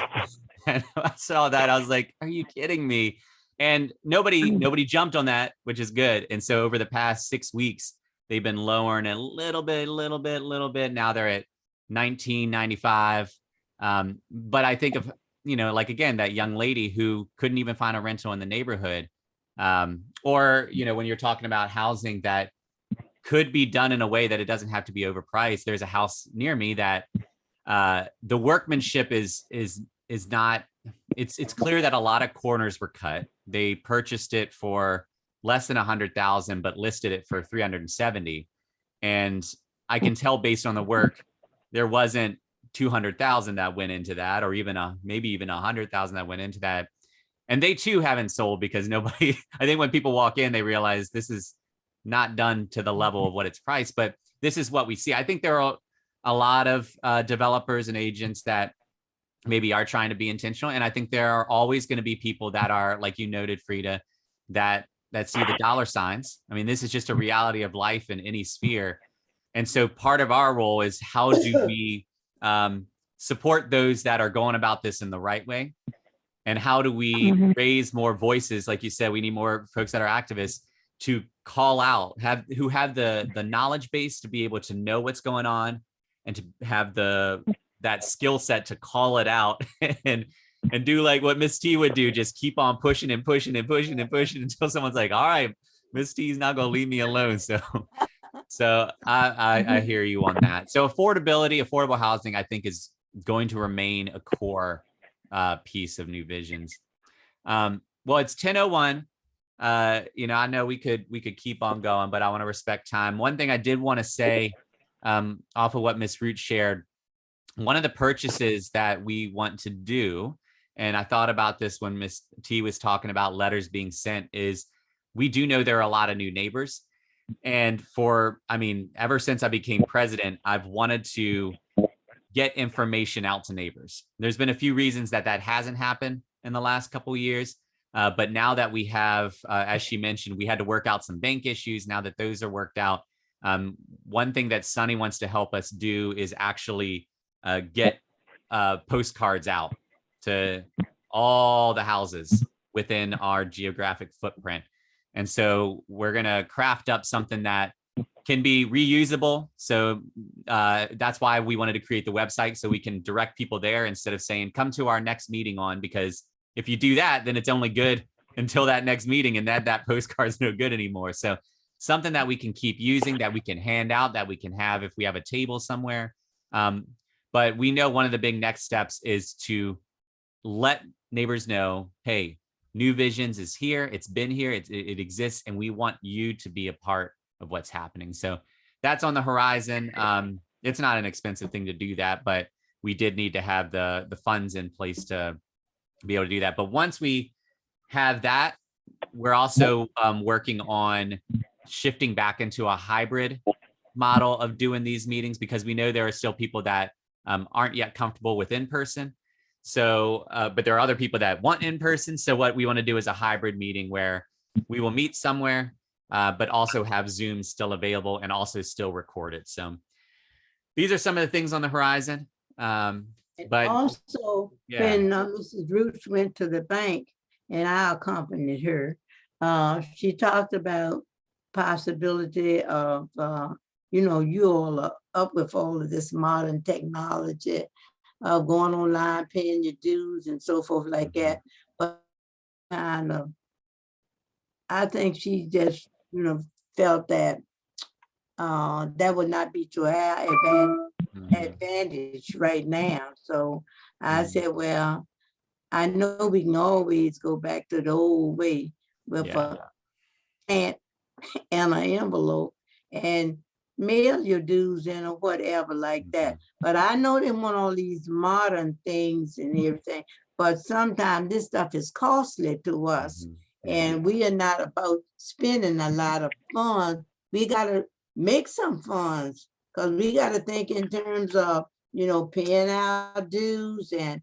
I saw that, I was like, "Are you kidding me?" And nobody jumped on that, which is good. And so over the past 6 weeks, they've been lowering a little bit. Now they're at 1,995. But I think of, like, again, that young lady who couldn't even find a rental in the neighborhood. Or, when you're talking about housing that could be done in a way that it doesn't have to be overpriced. There's a house near me that the workmanship is not, it's clear that a lot of corners were cut. They purchased it for less than 100,000, but listed it for 370. And I can tell based on the work, there wasn't 200,000 that went into that, or even maybe even 100,000 that went into that. And they too haven't sold, because nobody, I think when people walk in, they realize this is not done to the level of what it's priced, but this is what we see. I think there are a lot of developers and agents that maybe are trying to be intentional. And I think there are always going to be people that are, like you noted, Frida, that see the dollar signs. I mean, this is just a reality of life in any sphere. And so part of our role is, how do we support those that are going about this in the right way? And how do we raise more voices? Like you said, we need more folks that are activists to call out, who have the knowledge base to be able to know what's going on, and to have that skill set to call it out and do like what Miss T would do, just keep on pushing until someone's like, all right, Miss T's not going to leave me alone. So I hear you on that. So affordable housing, I think, is going to remain a core piece of New Visions. Well, it's 10:01. I know we could keep on going, but I want to respect time. One thing I did want to say, off of what Miss Root shared, one of the purchases that we want to do, and I thought about this when Miss T was talking about letters being sent, is we do know there are a lot of new neighbors. And ever since I became president, I've wanted to get information out to neighbors. There's been a few reasons that hasn't happened in the last couple of years. But now that we have, as she mentioned, we had to work out some bank issues. Now that those are worked out, one thing that Sunny wants to help us do is actually get postcards out to all the houses within our geographic footprint. And so we're going to craft up something that can be reusable. So that's why we wanted to create the website, so we can direct people there instead of saying, come to our next meeting on, because if you do that, then it's only good until that next meeting, and that postcard's no good anymore. So something that we can keep using, that we can hand out, that we can have if we have a table somewhere. But we know one of the big next steps is to let neighbors know, hey, New Visions is here. It's been here. It exists, and we want you to be a part of what's happening. So that's on the horizon. It's not an expensive thing to do that, but we did need to have the funds in place to be able to do that. But once we have that, we're also working on shifting back into a hybrid model of doing these meetings, because we know there are still people that aren't yet comfortable with in-person. So, but there are other people that want in-person. So what we want to do is a hybrid meeting where we will meet somewhere, but also have Zoom still available and also still record it. So these are some of the things on the horizon. But also, yeah. when Mrs. Roots went to the bank and I accompanied her, she talked about possibility of, you all are up with all of this modern technology, going online, paying your dues and so forth like that. But kind of, I think she just, felt that that would not be to our advantage right now. So I said, well, I know we can always go back to the old way with a stamp and an envelope and mail your dues in or whatever like that. But I know they want all these modern things and everything, but sometimes this stuff is costly to us. And we are not about spending a lot of funds. We got to make some funds, because we got to think in terms of, paying our dues and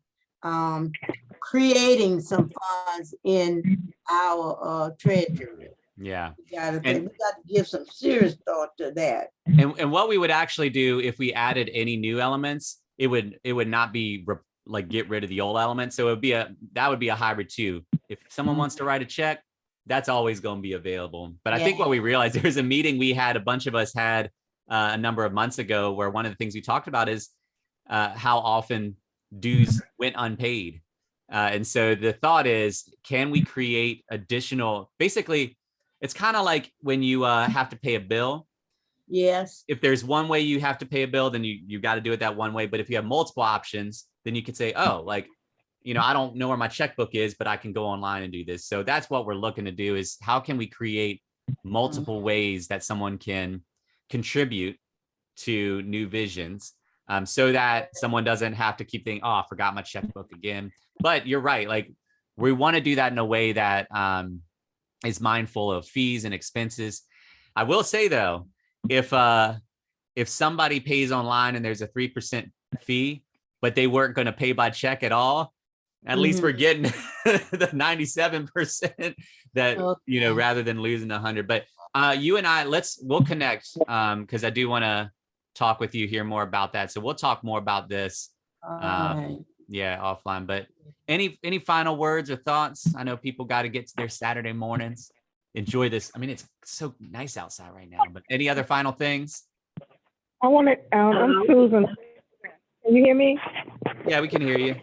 creating some funds in our treasury. Yeah. We got to give some serious thought to that. And what we would actually do if we added any new elements, it would not be like get rid of the old elements. So that would be a hybrid too. If someone wants to write a check, that's always going to be available. But I think what we realized, there's a meeting we had, a bunch of us had a number of months ago, where one of the things we talked about is how often dues went unpaid. And so the thought is, can we create additional, basically, it's kind of like when you have to pay a bill. Yes. If there's one way you have to pay a bill, then you got to do it that one way. But if you have multiple options, then you could say, oh, like, I don't know where my checkbook is, but I can go online and do this. So that's what we're looking to do, is how can we create multiple ways that someone can contribute to New Visions, so that someone doesn't have to keep thinking, oh, I forgot my checkbook again. But you're right. Like, we want to do that in a way that is mindful of fees and expenses. I will say though, if somebody pays online and there's a 3% fee, but they weren't going to pay by check at all, at least we're getting the 97% that, rather than losing 100. But you and I, we'll connect, because I do want to talk with you, hear more about that. So we'll talk more about this. Offline. But any final words or thoughts? I know people got to get to their Saturday mornings. Enjoy this. I mean, it's so nice outside right now. But any other final things? I want to. I'm Susan. Can you hear me? Yeah, we can hear you.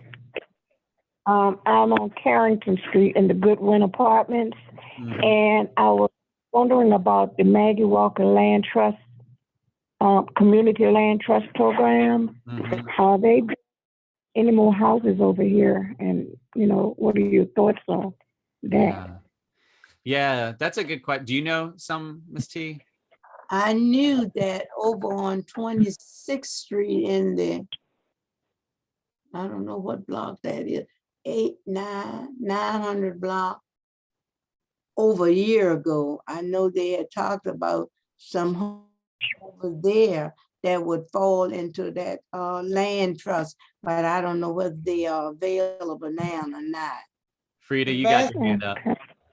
I'm on Carrington Street in the Goodwin Apartments, and I was wondering about the Maggie Walker Land Trust, Community Land Trust Program. Are they building any more houses over here? And what are your thoughts on that? Yeah, that's a good question. Do you know some, Ms. T? I knew that over on 26th Street in the, I don't know what block that is, 900 block. Over a year ago, I know they had talked about some homes over there that would fall into that land trust, but I don't know whether they are available now or not. Frida, The you got best- your hand up.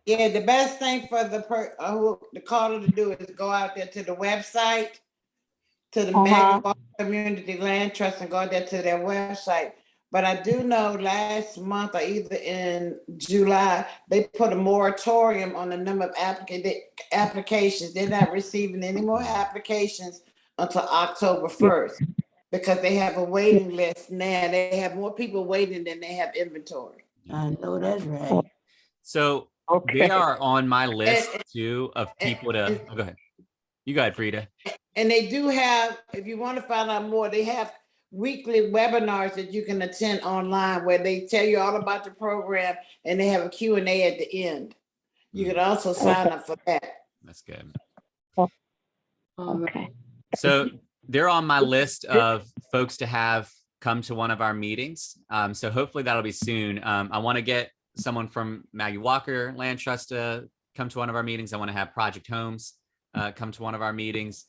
Yeah, the best thing for the caller to do is go out there to the website, to the Maggie Walker Community Land Trust, and go out there to their website. But I do know last month or either in July, they put a moratorium on the number of applications. They're not receiving any more applications until October 1st because they have a waiting list now. They have more people waiting than they have inventory. I know that's right. So Okay. they are on my list And- too of people to, and- oh, go ahead. You go ahead, Frida. And they do have, if you want to find out more, they have weekly webinars that you can attend online where they tell you all about the program and they have a Q&A at the end. You can also sign up for that. That's good. All Okay. right. So they're on my list of folks to have come to one of our meetings. So hopefully that'll be soon. I want to get someone from Maggie Walker Land Trust to come to one of our meetings. I want to have Project Homes come to one of our meetings.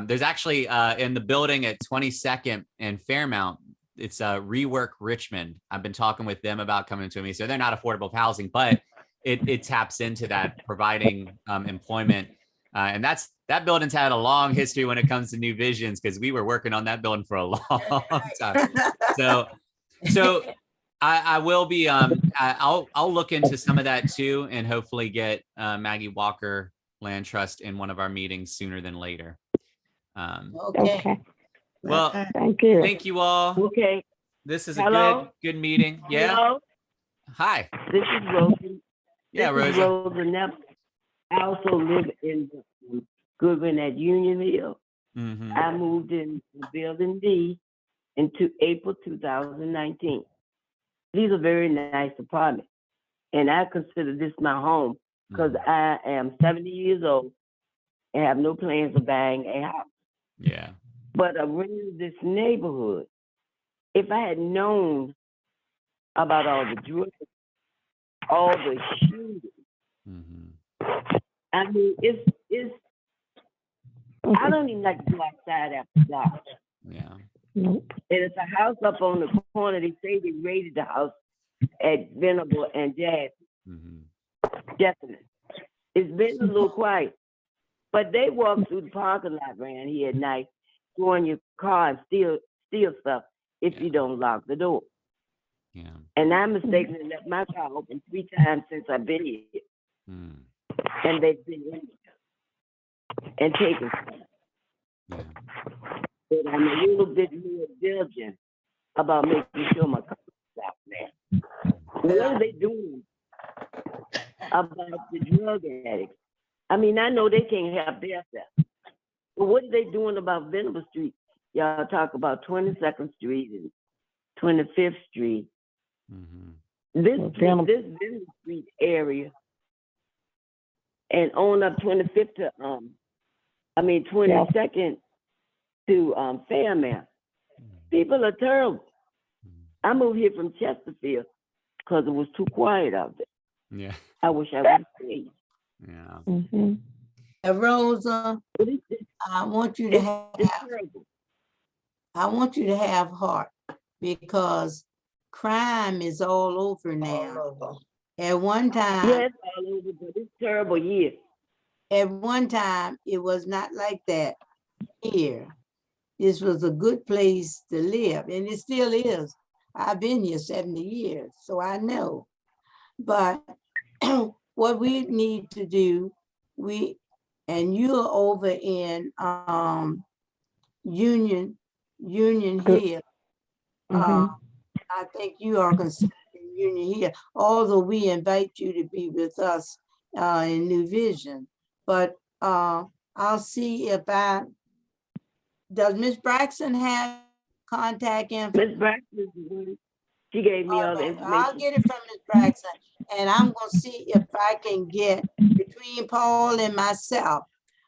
There's actually in the building at 22nd and Fairmount, it's Rework Richmond. I've been talking with them about coming to me. So they're not affordable housing, but it taps into that, providing employment. And that building's had a long history when it comes to New Visions, because we were working on that building for a long time. So I will be I'll look into some of that too, and hopefully get Maggie Walker Land Trust in one of our meetings sooner than later. Okay. Okay. Well, Thank you. thank you all. Okay. This is a Hello? good meeting. Yeah. Hello? Hi. This is Rosa. Yeah, This is Rosa. Rosa Neff. I also live in Goodwin at Union Hill. Mhm. I moved in Building D into April 2019. These are very nice apartments. And I consider this my home because I am 70 years old and have no plans of buying a house. Yeah. But around this neighborhood, if I had known about all the drugs, all the shooting, Mhm. I mean, it's. I don't even like to go outside after dark. Yeah. Nope. And it's a house up on the corner. They say they raided the house at Venable and Jazz. Mhm. Definitely. It's been a little quiet. But they walk through the parking lot around here at night, go in your car and steal stuff if you don't lock the door. Yeah. And I mistakenly left my car open 3 times since I've been here. Mm. And they've been in and taken stuff. Yeah. But I'm a little bit more diligent about making sure my car is out there. What are they doing about the drug addicts? I mean, I know they can't help themselves. But what are they doing about Venable Street? Y'all talk about 22nd Street and 25th Street. Mhm. This Venable. Venable Street area and on up 25th to 22nd to Fairmount. People are terrible. I moved here from Chesterfield because it was too quiet out there. Yeah. I wish I would stay. Yeah. Mm-hmm. Rosa, But it's I want you to have, terrible. I want you to have heart, because crime is all over now. At one time, Yeah, it's all over, but it's terrible here. at one time, it was not like that here. This was a good place to live, and it still is. I've been here 70 years, so I know. But what we need to do, and you're over in Union Hill. Mhm. I think you are considered in Union Hill, although we invite you to be with us in New Vision. But I'll see if does Miss Braxton have contact info? Miss Braxton, she gave me all the Alright, information. I'll get it from Miss Braxton, and I'm gonna see if I can get the between Paul and myself,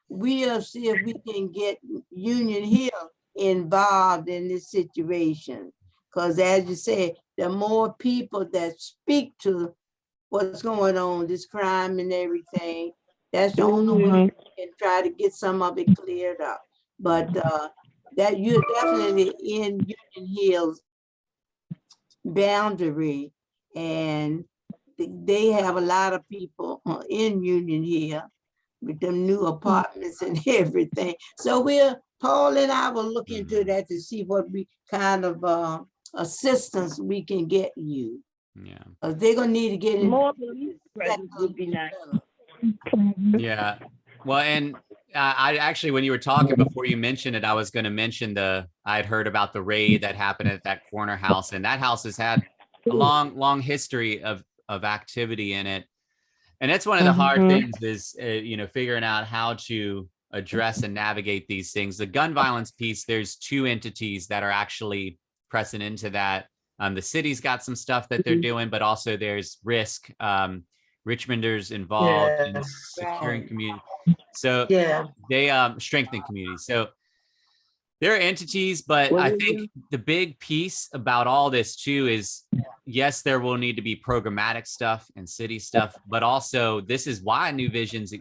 we'll see if we can get Union Hill involved in this situation. Because as you said, the more people that speak to what's going on, this crime and everything, that's the only way we can try to get some of it cleared up. But that you're definitely in Union Hill's boundary, and they have a lot of people in Union Hill with them new apartments and everything. So Paul and I will look into that to see what we kind of assistance we can get you. Yeah. They're gonna need to get in. More police presence would be nice. Yeah. Well, and I actually, when you were talking before you mentioned it, I was going to mention I had heard about the raid that happened at that corner house, and that house has had a long history of activity in it. And that's one of the hard things is, figuring out how to address and navigate these things. The gun violence piece, there's two entities that are actually pressing into that. The city's got some stuff that they're doing, but also there's Risk, Richmonders involved in securing community. So they strengthen communities. So there are entities, but I think the big piece about all this too is, yes, there will need to be programmatic stuff and city stuff, but also this is why New Visions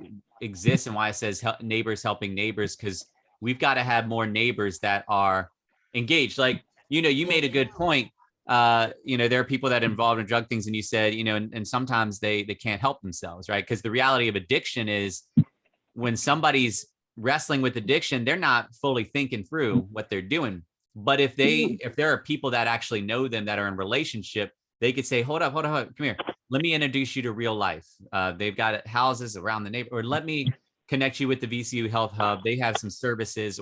exists and why it says neighbors helping neighbors, because we've got to have more neighbors that are engaged. Like, you made a good point. There are people that are involved in drug things, and you said, and sometimes they can't help themselves, right? Because the reality of addiction is when somebody's wrestling with addiction, they're not fully thinking through what they're doing. But if there are people that actually know them that are in relationship, they could say, hold up, come here. Let me introduce you to real life. They've got houses around the neighborhood, or let me connect you with the VCU Health Hub. They have some services,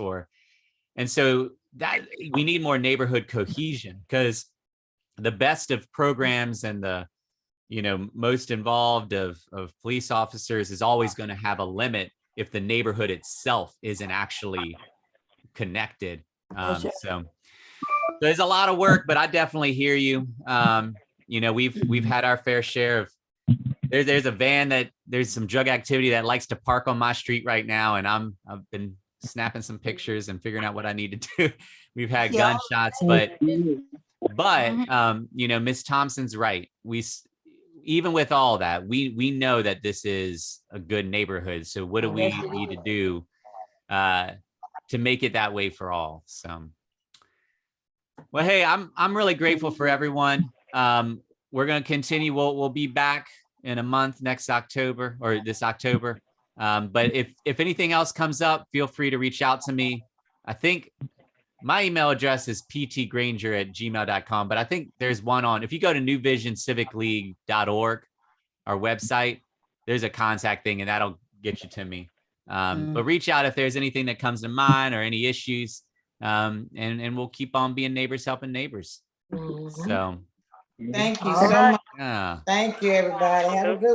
and so that we need more neighborhood cohesion, because the best of programs and the most involved of police officers is always going to have a limit if the neighborhood itself isn't actually connected. So there's a lot of work, but I definitely hear you. We've had our fair share of there's a van there's some drug activity that likes to park on my street right now, and I've been snapping some pictures and figuring out what I need to do. We've had gunshots, but Miss Thompson's right. Even with all that, we know that this is a good neighborhood. So what do we need to do to make it that way for all? So, well, hey, I'm really grateful for everyone. We're going to continue. We'll be back in a month, next October, or this October. But if anything else comes up, feel free to reach out to me. I think my email address is ptgranger@gmail.com, but I think there's one if you go to newvisioncivicleague.org, our website, there's a contact thing, and that'll get you to me. But reach out if there's anything that comes to mind or any issues, and we'll keep on being neighbors helping neighbors. So Thank you so much. yeah. Thank you, everybody. Have a good